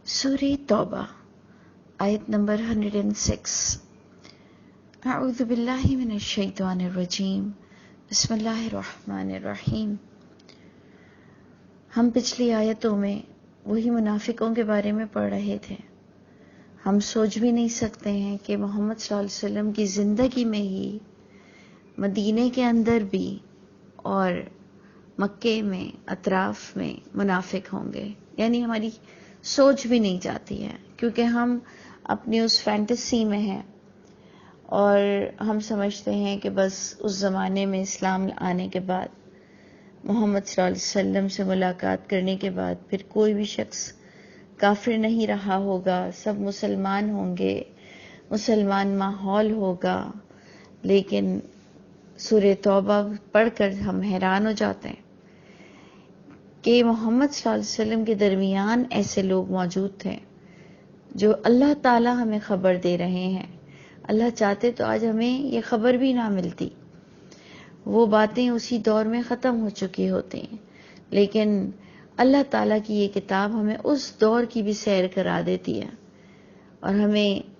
سورہ توبہ آیت نمبر 106۔ اعوذ باللہ من الشیطان الرجیم، بسم اللہ الرحمن الرحیم۔ ہم پچھلی آیتوں میں وہی منافقوں کے بارے میں پڑھ رہے تھے۔ ہم سوچ بھی نہیں سکتے ہیں کہ محمد صلی اللہ علیہ وسلم کی زندگی میں ہی مدینے کے اندر بھی اور مکے میں اطراف میں منافق ہوں گے، یعنی ہماری سوچ بھی نہیں جاتی ہے، کیونکہ ہم اپنی اس فینٹیسی میں ہیں اور ہم سمجھتے ہیں کہ بس اس زمانے میں اسلام آنے کے بعد، محمد صلی اللہ علیہ وسلم سے ملاقات کرنے کے بعد پھر کوئی بھی شخص کافر نہیں رہا ہوگا، سب مسلمان ہوں گے، مسلمان ماحول ہوگا۔ لیکن سورہ توبہ پڑھ کر ہم حیران ہو جاتے ہیں کہ محمد صلی اللہ علیہ وسلم کے درمیان ایسے لوگ موجود تھے جو اللہ تعالی ہمیں خبر دے رہے ہیں۔ اللہ چاہتے تو آج ہمیں یہ خبر بھی نہ ملتی، وہ باتیں اسی دور میں ختم ہو چکی ہوتی ہیں، لیکن اللہ تعالیٰ کی یہ کتاب ہمیں اس دور کی بھی سیر کرا دیتی ہے، اور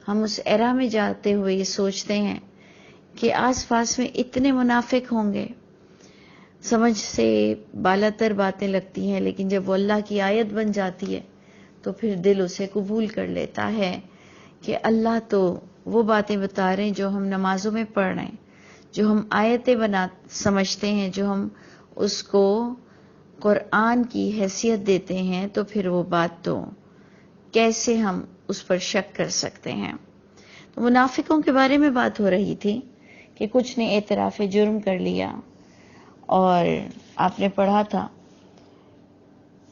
ہم اس ایرا میں جاتے ہوئے یہ سوچتے ہیں کہ آس پاس میں اتنے منافق ہوں گے۔ سمجھ سے بالاتر باتیں لگتی ہیں، لیکن جب وہ اللہ کی آیت بن جاتی ہے تو پھر دل اسے قبول کر لیتا ہے کہ اللہ تو وہ باتیں بتا رہے ہیں جو ہم نمازوں میں پڑھ رہے ہیں، جو ہم آیتیں سمجھتے ہیں، جو ہم اس کو قرآن کی حیثیت دیتے ہیں، تو پھر وہ بات تو کیسے ہم اس پر شک کر سکتے ہیں۔ تو منافقوں کے بارے میں بات ہو رہی تھی کہ کچھ نے اعتراف جرم کر لیا، اور آپ نے پڑھا تھا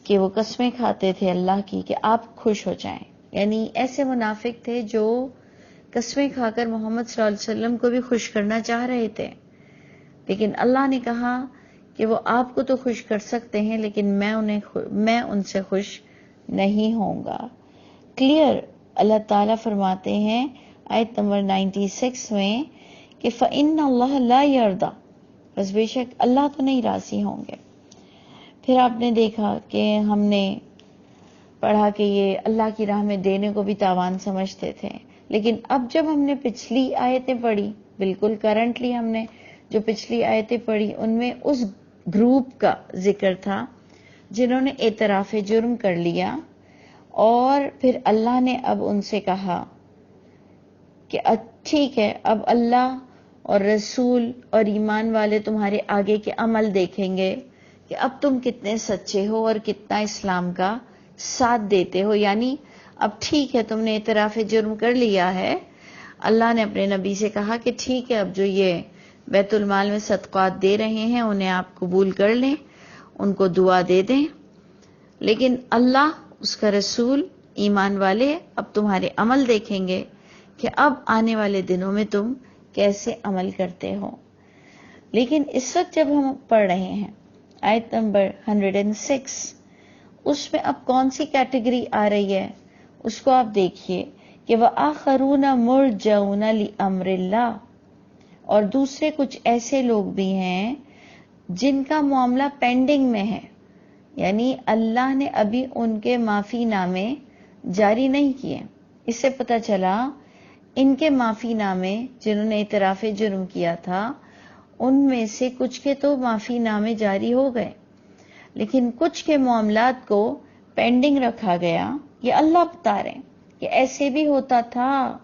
کہ وہ قسمیں کھاتے تھے اللہ کی کہ آپ خوش ہو جائیں، یعنی ایسے منافق تھے جو قسمیں کھا کر محمد صلی اللہ علیہ وسلم کو بھی خوش کرنا چاہ رہے تھے، لیکن اللہ نے کہا کہ وہ آپ کو تو خوش کر سکتے ہیں لیکن میں ان سے خوش نہیں ہوں گا۔ کلیئر اللہ تعالیٰ فرماتے ہیں آیت نمبر 96 میں کہ فَإِنَّ اللَّهَ لَا يَرْضَى، بس بے شک اللہ تو نہیں راضی ہوں گے۔ پھر آپ نے دیکھا کہ ہم نے پڑھا کہ یہ اللہ کی راہ میں دینے کو بھی تاوان سمجھتے تھے، لیکن اب جب ہم نے پچھلی آیتیں پڑھی، بالکل کرنٹلی ہم نے جو پچھلی آیتیں پڑھی، ان میں اس گروپ کا ذکر تھا جنہوں نے اعتراف جرم کر لیا، اور پھر اللہ نے اب ان سے کہا کہ ٹھیک ہے، اب اللہ اور رسول اور ایمان والے تمہارے آگے کے عمل دیکھیں گے کہ اب تم کتنے سچے ہو اور کتنا اسلام کا ساتھ دیتے ہو۔ یعنی اب ٹھیک ہے، تم نے اعتراف جرم کر لیا ہے، اللہ نے اپنے نبی سے کہا کہ ٹھیک ہے، اب جو یہ بیت المال میں صدقات دے رہے ہیں انہیں آپ قبول کر لیں، ان کو دعا دے دیں، لیکن اللہ، اس کا رسول، ایمان والے اب تمہارے عمل دیکھیں گے کہ اب آنے والے دنوں میں تم کیسے عمل کرتے ہو۔ لیکن اس وقت جب ہم پڑھ رہے ہیں آیت نمبر 106، اس میں اب کون سی کیٹیگری آ رہی ہے اس کو آپ دیکھیے کہ وَآخَرُونَ مُرْجَوْنَ لِأَمْرِ اللَّهِ، اور دوسرے کچھ ایسے لوگ بھی ہیں جن کا معاملہ پینڈنگ میں ہے، یعنی اللہ نے ابھی ان کے معافی نامے جاری نہیں کیے۔ اس سے پتہ چلا ان کے معافی نامے جنہوں نے اعتراف جرم کیا تھا، ان میں سے کچھ کے تو معافی نامے جاری ہو گئے، لیکن کچھ کے معاملات کو پینڈنگ رکھا گیا۔ یہ اللہ بتا رہے ہیں کہ ایسے بھی ہوتا تھا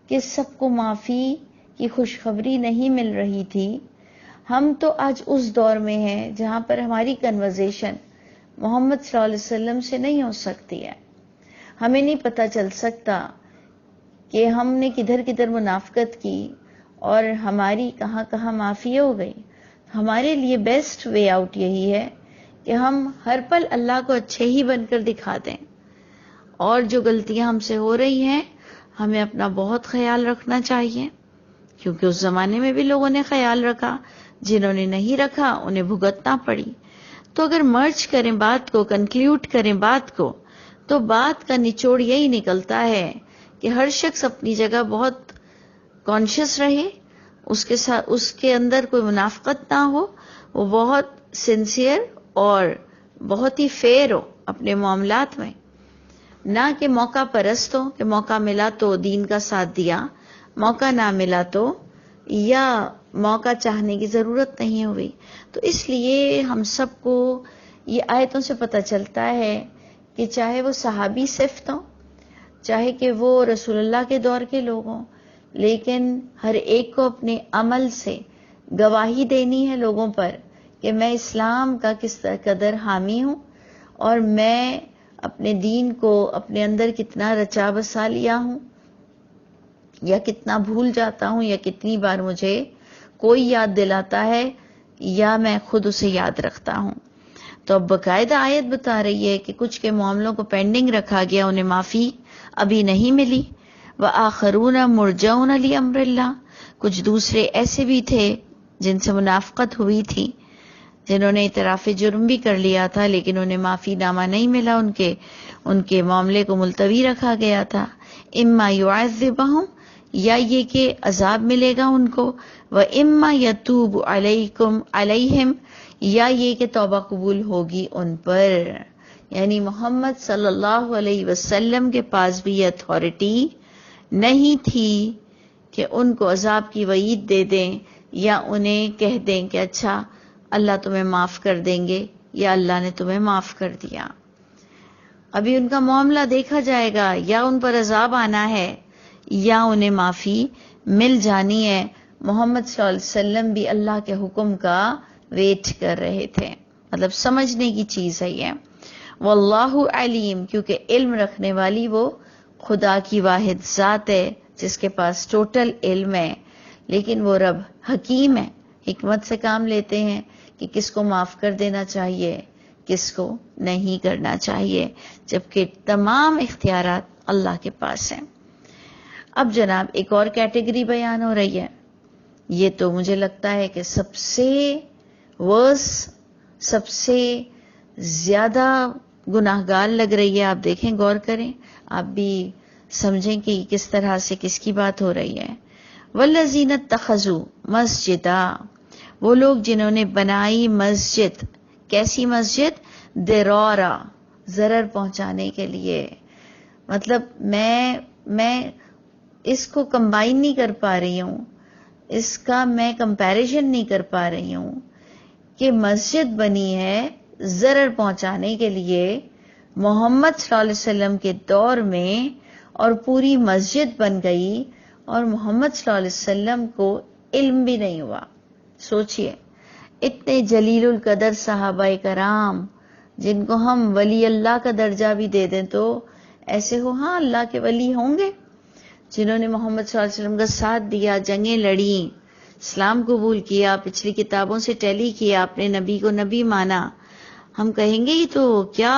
کہ سب کو معافی کی خوشخبری نہیں مل رہی تھی۔ ہم تو آج اس دور میں ہیں جہاں پر ہماری کنورزیشن محمد صلی اللہ علیہ وسلم سے نہیں ہو سکتی ہے، ہمیں نہیں پتہ چل سکتا کہ ہم نے کدھر کدھر منافقت کی اور ہماری کہاں کہاں معافی ہو گئی۔ ہمارے لیے بیسٹ وے آؤٹ یہی ہے کہ ہم ہر پل اللہ کو اچھے ہی بن کر دکھا دیں، اور جو غلطیاں ہم سے ہو رہی ہیں ہمیں اپنا بہت خیال رکھنا چاہیے، کیونکہ اس زمانے میں بھی لوگوں نے خیال رکھا، جنہوں نے نہیں رکھا انہیں بھگتنا پڑی۔ تو اگر مرج کریں بات کو، کنکلیوڈ کریں بات کو، تو بات کا نچوڑ یہی نکلتا ہے کہ ہر شخص اپنی جگہ بہت کانشیس رہے، اس کے اندر کوئی منافقت نہ ہو، وہ بہت سنسیئر اور بہت ہی فیئر ہو اپنے معاملات میں، نہ کہ موقع پرست ہو کہ موقع ملا تو دین کا ساتھ دیا، موقع نہ ملا تو، یا موقع چاہنے کی ضرورت نہیں ہوئی۔ تو اس لیے ہم سب کو یہ آیتوں سے پتہ چلتا ہے کہ چاہے وہ صحابی صفت ہوں، چاہے کہ وہ رسول اللہ کے دور کے لوگ ہوں، لیکن ہر ایک کو اپنے عمل سے گواہی دینی ہے لوگوں پر کہ میں اسلام کا کس قدر حامی ہوں، اور میں اپنے دین کو اپنے اندر کتنا رچا بسا لیا ہوں، یا کتنا بھول جاتا ہوں، یا کتنی بار مجھے کوئی یاد دلاتا ہے یا میں خود اسے یاد رکھتا ہوں۔ تو اب باقاعدہ آیت بتا رہی ہے کہ کچھ کے معاملوں کو پینڈنگ رکھا گیا، انہیں معافی ابھی نہیں ملی۔ وَآخَرُونَ مُرْجَوْنَ لِأَمْرِ اللَّهِ، کچھ دوسرے ایسے بھی تھے جن سے منافقت ہوئی تھی، جنہوں نے اعتراف جرم بھی کر لیا تھا لیکن انہیں معافی نامہ نہیں ملا، ان کے معاملے کو ملتوی رکھا گیا تھا۔ اما يعذبهم، یا یہ کہ عذاب ملے گا ان کو، وَإِمَّا يَتُوبُ عَلَيْهِمْ، یا یہ کہ توبہ قبول ہوگی ان پر۔ یعنی محمد صلی اللہ علیہ وسلم کے پاس بھی یہ اتھارٹی نہیں تھی کہ ان کو عذاب کی وعید دے دیں یا انہیں کہہ دیں کہ اچھا اللہ تمہیں معاف کر دیں گے یا اللہ نے تمہیں معاف کر دیا۔ ابھی ان کا معاملہ دیکھا جائے گا، یا ان پر عذاب آنا ہے یا انہیں معافی مل جانی ہے۔ محمد صلی اللہ علیہ وسلم بھی اللہ کے حکم کا ویٹ کر رہے تھے، مطلب سمجھنے کی چیز ہے یہ۔ واللہ علیم، کیونکہ علم رکھنے والی وہ خدا کی واحد ذات ہے جس کے پاس ٹوٹل علم ہے، لیکن وہ رب حکیم ہے، حکمت سے کام لیتے ہیں کہ کس کو معاف کر دینا چاہیے، کس کو نہیں کرنا چاہیے، جبکہ تمام اختیارات اللہ کے پاس ہیں۔ اب جناب ایک اور کیٹیگری بیان ہو رہی ہے، یہ تو مجھے لگتا ہے کہ سب سے ورس، سب سے زیادہ گناہگار لگ رہی ہے۔ آپ دیکھیں، غور کریں، آپ بھی سمجھیں کہ کس طرح سے کس کی بات ہو رہی ہے۔ والذین اتخذوا مسجدا، وہ لوگ جنہوں نے بنائی مسجد، کیسی مسجد؟ درارا، ضرر پہنچانے کے لیے۔ مطلب میں اس کو کمبائن نہیں کر پا رہی ہوں، اس کا میں کمپیریزن نہیں کر پا رہی ہوں کہ مسجد بنی ہے ضرر پہنچانے کے لیے محمد صلی اللہ علیہ وسلم کے دور میں، اور پوری مسجد بن گئی اور محمد صلی اللہ علیہ وسلم کو علم بھی نہیں ہوا۔ سوچئے، اتنے جلیل القدر صحابہ کرام جن کو ہم ولی اللہ کا درجہ بھی دے دیں تو ایسے ہو، ہاں اللہ کے ولی ہوں گے جنہوں نے محمد صلی اللہ علیہ وسلم کا ساتھ دیا، جنگیں لڑی، اسلام قبول کیا، پچھلی کتابوں سے ٹیلی کیا، اپنے نبی کو نبی مانا۔ ہم کہیں گے یہ تو کیا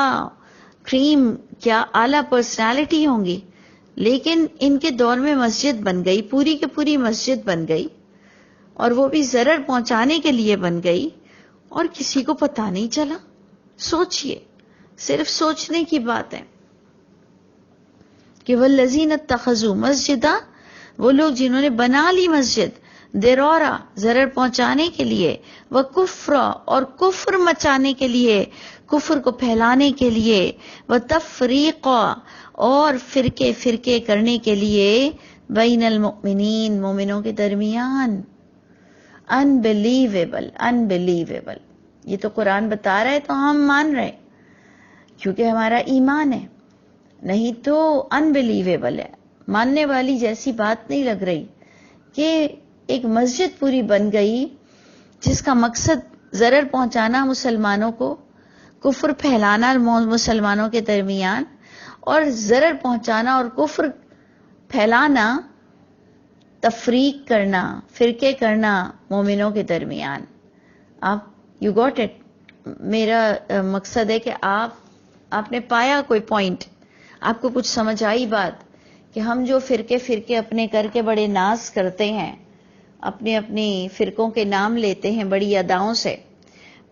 کریم، کیا اعلیٰ پرسنالٹی ہوں گی، لیکن ان کے دور میں مسجد بن گئی، پوری کی پوری مسجد بن گئی، اور وہ بھی ضرر پہنچانے کے لیے بن گئی، اور کسی کو پتہ نہیں چلا۔ سوچئے، صرف سوچنے کی بات ہے کہ والذین اتخذوا مسجدا، وہ لوگ جنہوں نے بنا لی مسجد، درارا، ضرر پہنچانے کے لیے، وکفرا، اور کفر مچانے کے لیے، کفر کو پھیلانے کے لیے، وتفریقا، اور فرقے فرقے کرنے کے لیے، بین المؤمنین، مومنوں کے درمیان۔ انبلیویبل، انبلیویبل، یہ تو قرآن بتا رہا ہے تو ہم مان رہے کیونکہ ہمارا ایمان ہے، نہیں تو انبلیویبل ہے، ماننے والی جیسی بات نہیں لگ رہی کہ ایک مسجد پوری بن گئی جس کا مقصد ضرر پہنچانا مسلمانوں کو، کفر پھیلانا مسلمانوں کے درمیان، اور ضرر پہنچانا اور کفر پھیلانا، تفریق کرنا، فرقے کرنا مومنوں کے درمیان۔ یو گاٹ اٹ، میرا مقصد ہے کہ آپ نے پایا کوئی پوائنٹ، آپ کو کچھ سمجھ آئی بات کہ ہم جو فرقے فرقے اپنے کر کے بڑے ناز کرتے ہیں، اپنی فرقوں کے نام لیتے ہیں بڑی اداؤں سے،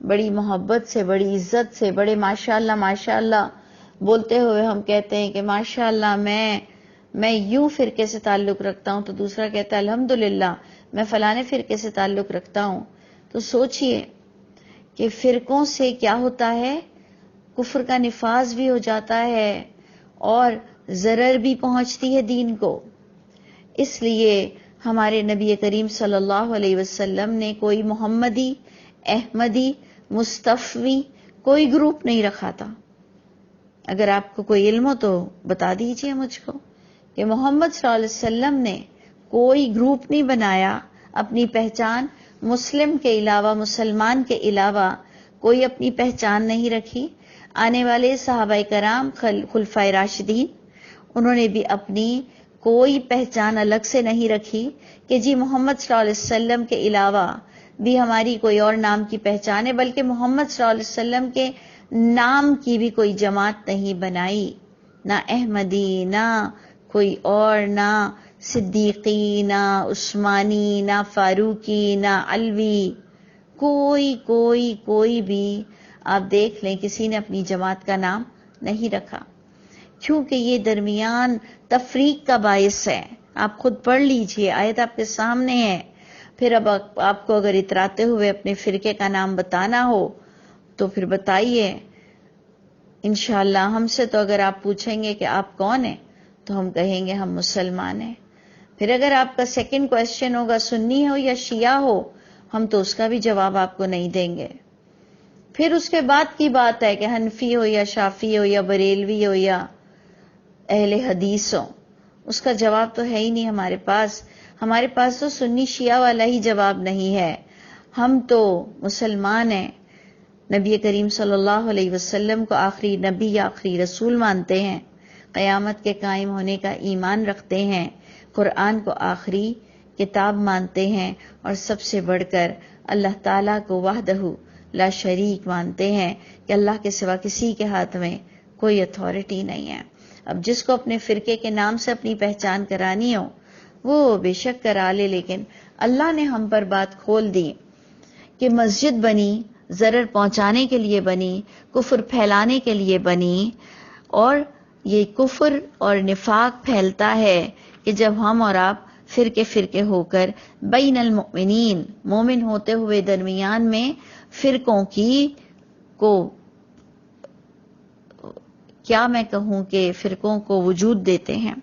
بڑی محبت سے، بڑی عزت سے، بڑے ماشاءاللہ ماشاءاللہ بولتے ہوئے ہم کہتے ہیں کہ ماشاءاللہ میں یوں فرقے سے تعلق رکھتا ہوں، تو دوسرا کہتا ہے الحمدللہ میں فلانے فرقے سے تعلق رکھتا ہوں۔ تو سوچئے کہ فرقوں سے کیا ہوتا ہے، کفر کا نفاذ بھی ہو جاتا ہے اور ضرر بھی پہنچتی ہے دین کو. اس لیے ہمارے نبی کریم صلی اللہ علیہ وسلم نے کوئی محمدی، احمدی، مصطفی کوئی گروپ نہیں رکھا تھا. اگر آپ کو کوئی علم ہو تو بتا دیجئے مجھ کو کہ محمد صلی اللہ علیہ وسلم نے کوئی گروپ نہیں بنایا. اپنی پہچان مسلم کے علاوہ، مسلمان کے علاوہ کوئی اپنی پہچان نہیں رکھی. آنے والے صحابہ کرام، خلفائے راشدین، انہوں نے بھی اپنی کوئی پہچان الگ سے نہیں رکھی کہ جی محمد صلی اللہ علیہ وسلم کے علاوہ بھی ہماری کوئی اور نام کی پہچان ہے، بلکہ محمد صلی اللہ علیہ وسلم کے نام کی بھی کوئی جماعت نہیں بنائی. نہ احمدی، نہ کوئی اور، نہ صدیقی، نہ عثمانی، نہ فاروقی، نہ علوی، کوئی بھی آپ دیکھ لیں کسی نے اپنی جماعت کا نام نہیں رکھا، کیونکہ یہ درمیان تفریق کا باعث ہے. آپ خود پڑھ لیجئے، آیت آپ کے سامنے ہے. پھر اب آپ کو اگر اتراتے ہوئے اپنے فرقے کا نام بتانا ہو تو پھر بتائیے. انشاءاللہ ہم سے تو اگر آپ پوچھیں گے کہ آپ کون ہیں تو ہم کہیں گے ہم مسلمان ہیں. پھر اگر آپ کا سیکنڈ کویسچن ہوگا سنی ہو یا شیعہ ہو، ہم تو اس کا بھی جواب آپ کو نہیں دیں گے. پھر اس کے بعد کی بات ہے کہ حنفی ہو یا شافعی ہو یا بریلوی ہو یا اہل حدیث ہو، اس کا جواب تو ہے ہی نہیں ہمارے پاس. ہمارے پاس تو سنی شیعہ والا ہی جواب نہیں ہے. ہم تو مسلمان ہیں، نبی کریم صلی اللہ علیہ وسلم کو آخری نبی یا آخری رسول مانتے ہیں، قیامت کے قائم ہونے کا ایمان رکھتے ہیں، قرآن کو آخری کتاب مانتے ہیں، اور سب سے بڑھ کر اللہ تعالیٰ کو وحدہ لا شریک مانتے ہیں کہ اللہ کے سوا کسی کے ہاتھ میں کوئی اتھارٹی نہیں ہے. اب جس کو اپنے فرقے کے نام سے اپنی پہچان کرانی ہو وہ بے شک کرا لے، لیکن اللہ نے ہم پر بات کھول دی کہ مسجد بنی ضرر پہنچانے کے لیے بنی، کفر پھیلانے کے لیے بنی. اور یہ کفر اور نفاق پھیلتا ہے کہ جب ہم اور آپ فرقے ہو کر بین المؤمنین، مومن ہوتے ہوئے درمیان میں فرقوں کی کو کیا میں کہوں کہ فرقوں کو وجود دیتے ہیں.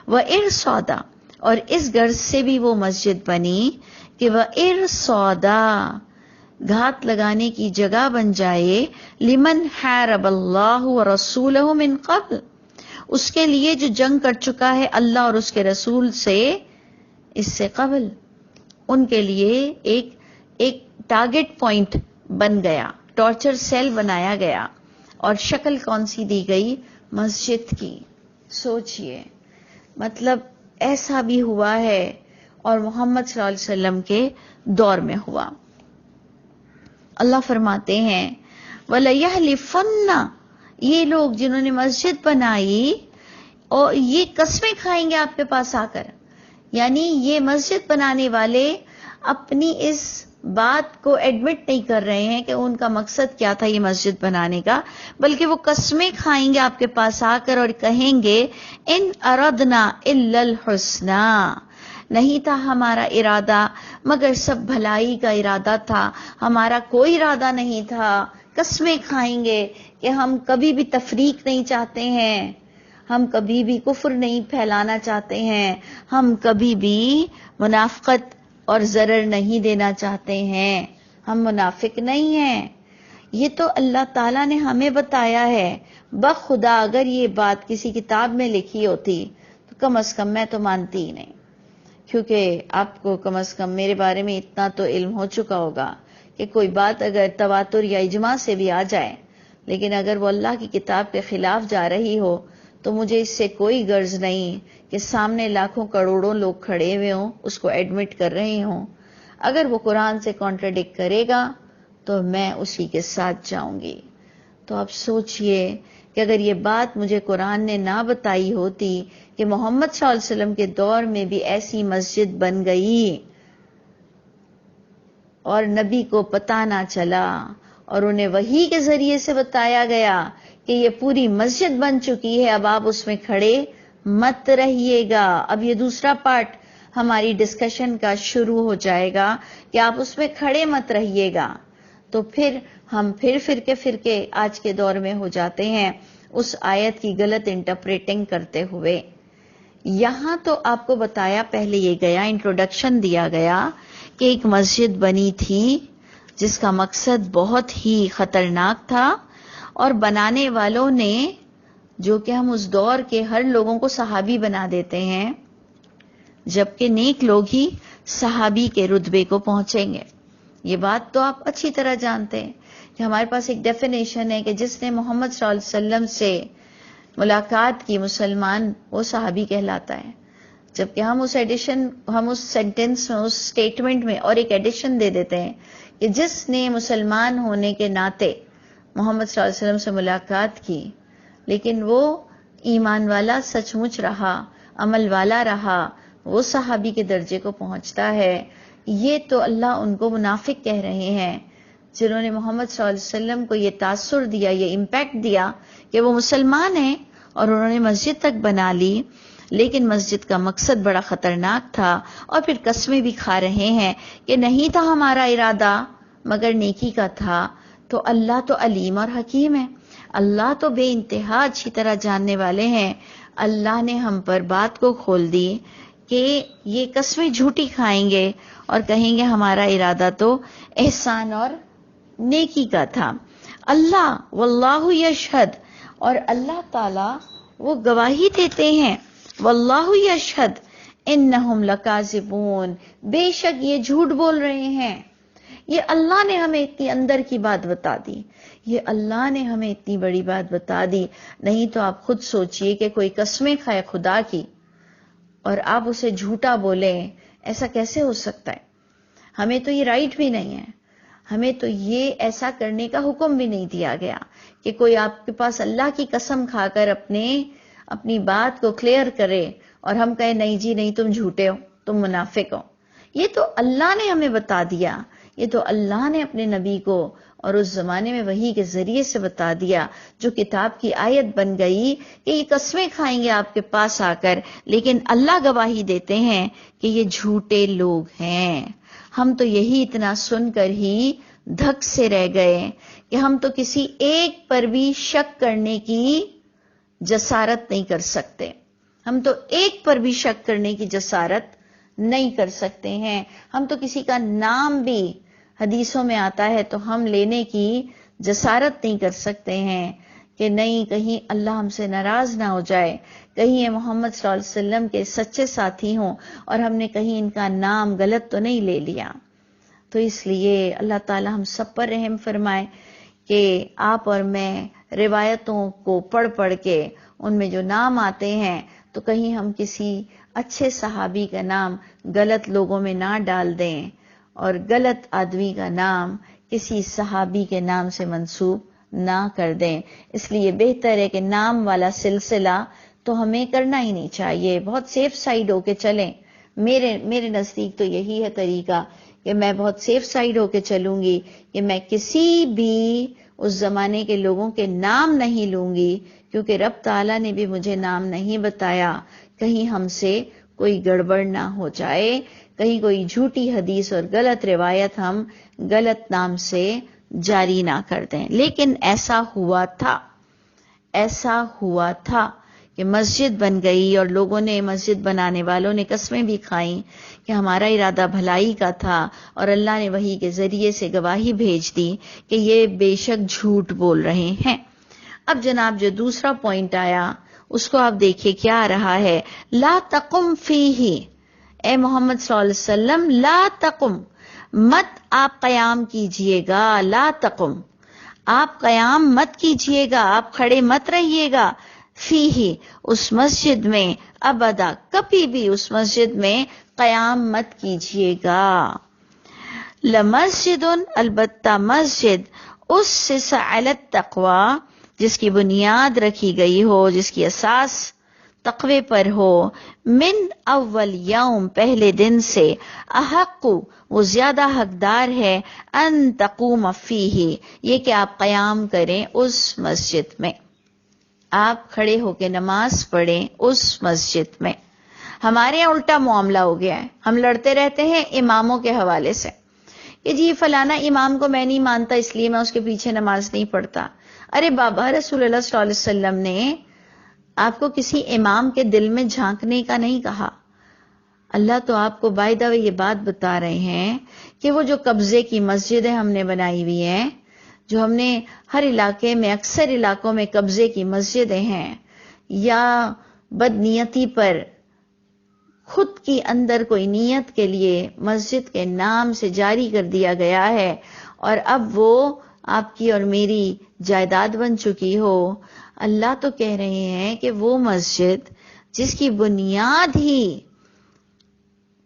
وَإِرْصَادًا، اور اس غرض سے بھی وہ مسجد بنی کہ وَإِرْصَادًا، گھات لگانے کی جگہ بن جائے، لمن حارب اللہ ورسولہ من قبل، اس کے لیے جو جنگ کر چکا ہے اللہ اور اس کے رسول سے اس سے قبل. ان کے لیے ایک ٹارگٹ پوائنٹ بن گیا، ٹارچر سیل بنایا گیا. اور شکل کون سی دی گئی؟ مسجد کی. سوچئے، مطلب ایسا بھی ہوا ہے، اور محمد صلی اللہ علیہ وسلم کے دور میں ہوا. اللہ فرماتے ہیں وَلَيَحْلِفُنَّ، یہ لوگ جنہوں نے مسجد بنائی اور یہ قسمیں کھائیں گے آپ کے پاس آ کر. یعنی یہ مسجد بنانے والے اپنی اس بات کو ایڈمٹ نہیں کر رہے ہیں کہ ان کا مقصد کیا تھا یہ مسجد بنانے کا، بلکہ وہ قسمیں کھائیں گے آپ کے پاس آ کر اور کہیں گے ان اردنا الا الحسنى، نہیں تھا ہمارا ارادہ مگر سب بھلائی کا ارادہ تھا، ہمارا کوئی ارادہ نہیں تھا. قسمیں کھائیں گے کہ ہم کبھی بھی تفریق نہیں چاہتے ہیں، ہم کبھی بھی کفر نہیں پھیلانا چاہتے ہیں، ہم کبھی بھی منافقت اور ضرر نہیں دینا چاہتے ہیں، ہم منافق نہیں ہیں. یہ تو اللہ تعالیٰ نے ہمیں بتایا ہے. بخدا اگر یہ بات کسی کتاب میں لکھی ہوتی تو کم از کم میں تو مانتی ہی نہیں، کیونکہ آپ کو کم از کم میرے بارے میں اتنا تو علم ہو چکا ہوگا کہ کوئی بات اگر تواتر یا اجماع سے بھی آ جائے، لیکن اگر وہ اللہ کی کتاب کے خلاف جا رہی ہو تو مجھے اس سے کوئی غرض نہیں کہ سامنے لاکھوں کروڑوں لوگ کھڑے ہوئے ہوں اس کو ایڈمٹ کر رہے ہوں. اگر وہ قرآن سے کانٹرڈکٹ کرے گا تو میں اسی کے ساتھ جاؤں گی. تو آپ سوچئے کہ اگر یہ بات مجھے قرآن نے نہ بتائی ہوتی کہ محمد صلی اللہ علیہ وسلم کے دور میں بھی ایسی مسجد بن گئی اور نبی کو پتہ نہ چلا اور انہیں وحی کے ذریعے سے بتایا گیا کہ یہ پوری مسجد بن چکی ہے، اب آپ اس میں کھڑے مت رہیے گا. اب یہ دوسرا پارٹ ہماری ڈسکشن کا شروع ہو جائے گا کہ آپ اس میں کھڑے مت رہیے گا. تو پھر ہم فرقے آج کے دور میں ہو جاتے ہیں. اس آیت کی غلط انٹرپریٹنگ کرتے ہوئے. یہاں تو آپ کو بتایا، پہلے یہ گیا انٹروڈکشن دیا گیا کہ ایک مسجد بنی تھی جس کا مقصد بہت ہی خطرناک تھا، اور بنانے والوں نے، جو کہ ہم اس دور کے ہر لوگوں کو صحابی بنا دیتے ہیں، جبکہ نیک لوگ ہی صحابی کے رتبے کو پہنچیں گے. یہ بات تو آپ اچھی طرح جانتے ہیں کہ ہمارے پاس ایک ڈیفینیشن ہے کہ جس نے محمد صلی اللہ علیہ وسلم سے ملاقات کی مسلمان، وہ صحابی کہلاتا ہے. جبکہ ہم اس سینٹنس میں، اس سٹیٹمنٹ میں اور ایک ایڈیشن دے دیتے ہیں کہ جس نے مسلمان ہونے کے ناطے محمد صلی اللہ علیہ وسلم سے ملاقات کی لیکن وہ ایمان والا سچ مچ رہا، عمل والا رہا، وہ صحابی کے درجے کو پہنچتا ہے. یہ تو اللہ ان کو منافق کہہ رہے ہیں جنہوں نے محمد صلی اللہ علیہ وسلم کو یہ تاثر دیا، یہ امپیکٹ دیا کہ وہ مسلمان ہیں، اور انہوں نے مسجد تک بنا لی، لیکن مسجد کا مقصد بڑا خطرناک تھا، اور پھر قسمیں بھی کھا رہے ہیں کہ نہیں تھا ہمارا ارادہ مگر نیکی کا تھا. تو اللہ تو علیم اور حکیم ہے، اللہ تو بے انتہا اچھی طرح جاننے والے ہیں. اللہ نے ہم پر بات کو کھول دی کہ یہ قسمیں جھوٹی کھائیں گے اور کہیں گے ہمارا ارادہ تو احسان اور نیکی کا تھا. اللہ واللہ یشہد، اور اللہ تعالی وہ گواہی دیتے ہیں، واللہ یشہد انہم لکاذبون، بے شک یہ جھوٹ بول رہے ہیں. یہ اللہ نے ہمیں اتنی اندر کی بات بتا دی، یہ اللہ نے ہمیں اتنی بڑی بات بتا دی. نہیں تو آپ خود سوچئے کہ کوئی قسمیں کھائے خدا کی اور آپ اسے جھوٹا بولیں، ایسا کیسے ہو سکتا ہے؟ ہمیں تو یہ رائٹ بھی نہیں ہے، ہمیں تو یہ ایسا کرنے کا حکم بھی نہیں دیا گیا کہ کوئی آپ کے پاس اللہ کی قسم کھا کر اپنی بات کو کلیئر کرے اور ہم کہیں نہیں جی نہیں، تم جھوٹے ہو، تم منافق ہو. یہ تو اللہ نے ہمیں بتا دیا، یہ تو اللہ نے اپنے نبی کو اور اس زمانے میں وحی کے ذریعے سے بتا دیا، جو کتاب کی آیت بن گئی کہ یہ قسمیں کھائیں گے آپ کے پاس آ کر، لیکن اللہ گواہی دیتے ہیں کہ یہ جھوٹے لوگ ہیں. ہم تو یہی اتنا سن کر ہی دھک سے رہ گئے کہ ہم تو کسی ایک پر بھی شک کرنے کی جسارت نہیں کر سکتے، ہم تو ایک پر بھی شک کرنے کی جسارت نہیں کر سکتے ہیں. ہم تو کسی کا نام بھی حدیثوں میں آتا ہے تو ہم لینے کی جسارت نہیں کر سکتے ہیں کہ نہیں کہیں اللہ ہم سے ناراض نہ ہو جائے، کہیں یہ محمد صلی اللہ علیہ وسلم کے سچے ساتھی ہوں اور ہم نے کہیں ان کا نام غلط تو نہیں لے لیا. تو اس لیے اللہ تعالی ہم سب پر رحم فرمائے کہ آپ اور میں روایتوں کو پڑھ کے ان میں جو نام آتے ہیں تو کہیں ہم کسی اچھے صحابی کا نام غلط لوگوں میں نہ ڈال دیں اور غلط آدمی کا نام کسی صحابی کے نام سے منسوب نہ کر دیں. اس لیے بہتر ہے کہ نام والا سلسلہ تو ہمیں کرنا ہی نہیں چاہیے، بہت سیف سائیڈ ہو کے چلیں. میرے نزدیک تو یہی ہے طریقہ کہ میں بہت سیف سائیڈ ہو کے چلوں گی کہ میں کسی بھی اس زمانے کے لوگوں کے نام نہیں لوں گی، کیونکہ رب تعالیٰ نے بھی مجھے نام نہیں بتایا، کہیں ہم سے کوئی گڑبڑ نہ ہو جائے، کہیں کوئی جھوٹی حدیث اور غلط روایت ہم غلط نام سے جاری نہ کر دیں. لیکن ایسا ہوا تھا کہ مسجد بن گئی اور لوگوں نے، مسجد بنانے والوں نے قسمیں بھی کھائیں کہ ہمارا ارادہ بھلائی کا تھا، اور اللہ نے وحی کے ذریعے سے گواہی بھیج دی کہ یہ بے شک جھوٹ بول رہے ہیں. اب جناب جو دوسرا پوائنٹ آیا اس کو آپ دیکھیے کیا آ رہا ہے، لا تقم فیہ، اے محمد صلی اللہ علیہ وسلم لا تقم، مت آپ قیام کیجئے گا، لا تقم، آپ قیام مت کیجئے گا، آپ کھڑے مت رہیے گا، فیہ، اس مسجد میں، ابدا، کبھی بھی اس مسجد میں قیام مت کیجئے گا. لمسجد، البتہ مسجد، اسس علی التقوی، جس کی بنیاد رکھی گئی ہو، جس کی اساس تقوی پر ہو، من اول یوم، پہلے دن سے، احق، وہ زیادہ حقدار ہے، ان تقوم فیہ، یہ کہ آپ قیام کریں اس مسجد میں، آپ کھڑے ہو کے نماز پڑھیں اس مسجد میں. ہمارے یہاں الٹا معاملہ ہو گیا ہے، ہم لڑتے رہتے ہیں اماموں کے حوالے سے کہ جی فلانا امام کو میں نہیں مانتا اس لیے میں اس کے پیچھے نماز نہیں پڑھتا. ارے بابا، رسول اللہ صلی اللہ علیہ وسلم نے آپ کو کسی امام کے دل میں جھانکنے کا نہیں کہا. اللہ تو آپ کو بائی دا وے یہ بات بتا رہے ہیں کہ وہ جو قبضے کی مسجدیں ہم نے بنائی ہوئی ہیں، جو ہم نے ہر علاقے میں، اکثر علاقوں میں قبضے کی مسجدیں ہیں، یا بدنیتی پر خود کی اندر کوئی نیت کے لیے مسجد کے نام سے جاری کر دیا گیا ہے، اور اب وہ آپ کی اور میری جائیداد بن چکی ہو. اللہ تو کہہ رہے ہیں کہ وہ مسجد جس کی بنیاد ہی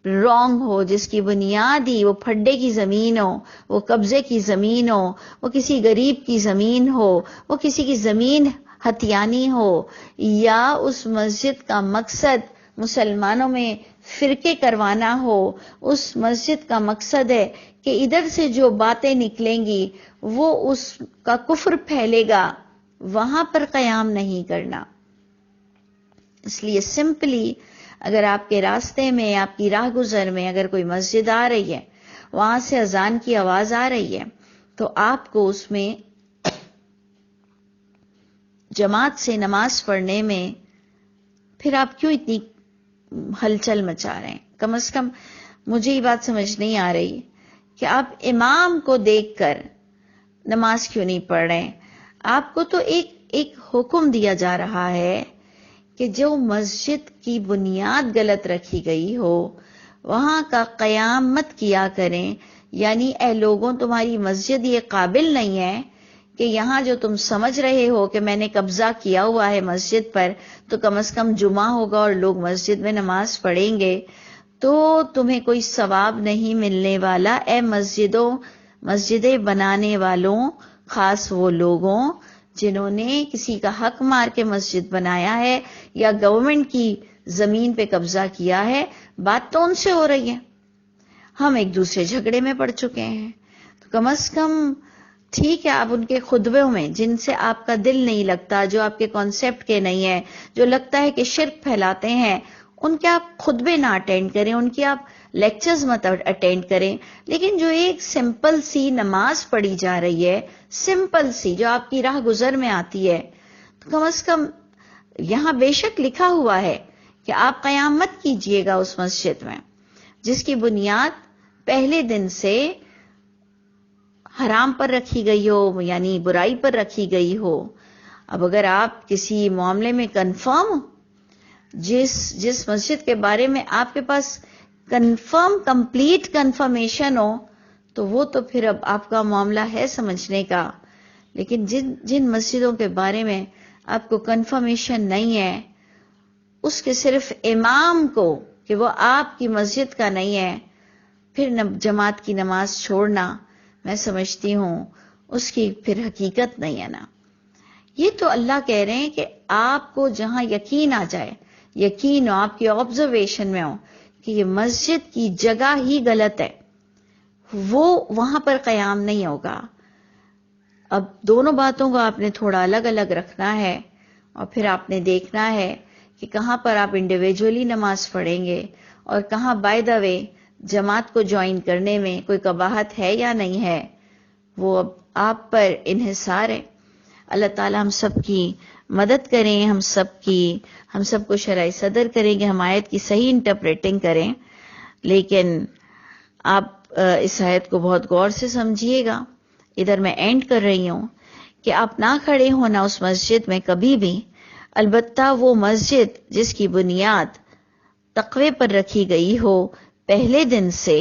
رانگ ہو، جس کی بنیاد ہی وہ پھڈے کی زمین ہو، وہ قبضے کی زمین ہو، وہ کسی غریب کی زمین ہو، وہ کسی کی زمین ہتھیانی ہو، یا اس مسجد کا مقصد مسلمانوں میں فرقے کروانا ہو، اس مسجد کا مقصد ہے کہ ادھر سے جو باتیں نکلیں گی وہ اس کا کفر پھیلے گا، وہاں پر قیام نہیں کرنا. اس لیے سمپلی اگر آپ کے راستے میں، آپ کی راہ گزر میں اگر کوئی مسجد آ رہی ہے، وہاں سے اذان کی آواز آ رہی ہے، تو آپ کو اس میں جماعت سے نماز پڑھنے میں پھر آپ کیوں اتنی ہلچل مچا رہے ہیں؟ کم از کم مجھے یہ بات سمجھ نہیں آ رہی کہ آپ امام کو دیکھ کر نماز کیوں نہیں پڑھ رہے ہیں. آپ کو تو ایک حکم دیا جا رہا ہے کہ جو مسجد کی بنیاد غلط رکھی گئی ہو وہاں کا قیام مت کیا کریں. یعنی اے لوگوں، تمہاری مسجد یہ قابل نہیں ہے کہ یہاں جو تم سمجھ رہے ہو کہ میں نے قبضہ کیا ہوا ہے مسجد پر، تو کم از کم جمعہ ہوگا اور لوگ مسجد میں نماز پڑھیں گے تو تمہیں کوئی ثواب نہیں ملنے والا. اے مسجدیں بنانے والوں، خاص وہ لوگوں جنہوں نے کسی کا حق مار کے مسجد بنایا ہے یا گورنمنٹ کی زمین پہ قبضہ کیا ہے، بات تو ان سے ہو رہی ہے. ہم ایک دوسرے جھگڑے میں پڑ چکے ہیں. تو کم از کم ٹھیک ہے، آپ ان کے خطبوں میں جن سے آپ کا دل نہیں لگتا، جو آپ کے کانسیپٹ کے نہیں ہیں، جو لگتا ہے کہ شرک پھیلاتے ہیں، ان کے آپ خطبے نہ اٹینڈ کریں، ان کی آپ لیکچرز مت اٹینڈ کریں. لیکن جو ایک سمپل سی نماز پڑھی جا رہی ہے، سمپل سی جو آپ کی راہ گزر میں آتی ہے، تو کم از کم یہاں بے شک لکھا ہوا ہے کہ آپ قیام مت کیجئے گا اس مسجد میں جس کی بنیاد پہلے دن سے حرام پر رکھی گئی ہو، یعنی برائی پر رکھی گئی ہو. اب اگر آپ کسی معاملے میں کنفرم ہو، جس مسجد کے بارے میں آپ کے پاس کمپلیٹ کنفرمیشن ہو، تو وہ تو پھر اب آپ کا معاملہ ہے سمجھنے کا. لیکن جن مسجدوں کے بارے میں آپ کو کنفرمیشن نہیں ہے، اس کے صرف امام کو کہ وہ آپ کی مسجد کا نہیں ہے، پھر جماعت کی نماز چھوڑنا، میں سمجھتی ہوں اس کی پھر حقیقت نہیں ہے نا. یہ تو اللہ کہہ رہے ہیں کہ آپ کو جہاں یقین آ جائے، یقین ہو، آپ کی آبزرویشن میں ہو کہ یہ مسجد کی جگہ ہی غلط ہے، وہ وہاں پر قیام نہیں ہوگا. اب دونوں باتوں کو آپ نے تھوڑا الگ الگ رکھنا ہے، اور پھر آپ نے دیکھنا ہے کہ کہاں پر آپ انڈیویجولی نماز پڑھیں گے اور کہاں بائی دا وے جماعت کو جوائن کرنے میں کوئی قباحت ہے یا نہیں ہے. وہ اب آپ پر انحصار ہے. اللہ تعالی ہم سب کی مدد کریں، ہم سب کو شرعی صدر کریں کہ ہم آیت کی صحیح انٹرپریٹنگ کریں. لیکن آپ اس آیت کو بہت غور سے سمجھیے گا. ادھر میں اینڈ کر رہی ہوں کہ آپ نہ کھڑے ہونا اس مسجد میں کبھی بھی، البتہ وہ مسجد جس کی بنیاد تقوی پر رکھی گئی ہو پہلے دن سے،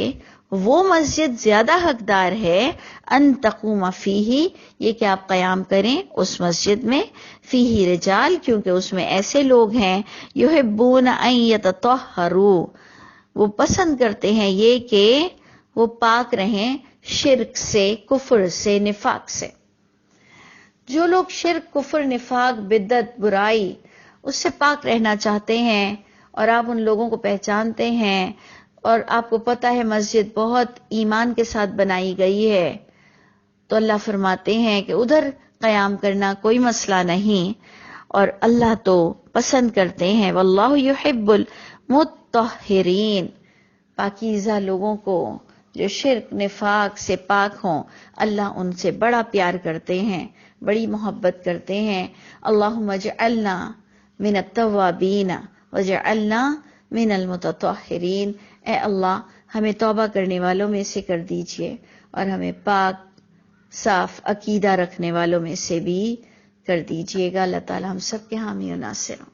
وہ مسجد زیادہ حقدار ہے ان تقوم فیہ، یہ کہ آپ قیام کریں اس مسجد میں، فیہ رجال، کیونکہ اس میں ایسے لوگ ہیں یحبون ان یتطہروا، وہ پسند کرتے ہیں یہ کہ وہ پاک رہیں شرک سے، کفر سے، نفاق سے. جو لوگ شرک، کفر، نفاق، بدعت، برائی اس سے پاک رہنا چاہتے ہیں، اور آپ ان لوگوں کو پہچانتے ہیں اور آپ کو پتہ ہے مسجد بہت ایمان کے ساتھ بنائی گئی ہے، تو اللہ فرماتے ہیں کہ ادھر قیام کرنا کوئی مسئلہ نہیں، اور اللہ تو پسند کرتے ہیں واللہ یحب المطہرین، پاکیزہ لوگوں کو جو شرک، نفاق سے پاک ہوں، اللہ ان سے بڑا پیار کرتے ہیں. بڑی محبت کرتے ہیں۔ اللہم اجعلنا من التوابین وجعلنا من المتطہرین، اے اللہ ہمیں توبہ کرنے والوں میں سے کر دیجئے اور ہمیں پاک صاف عقیدہ رکھنے والوں میں سے بھی کر دیجئے گا۔ اللہ تعالی ہم سب کے حامی و ناصر ہوں۔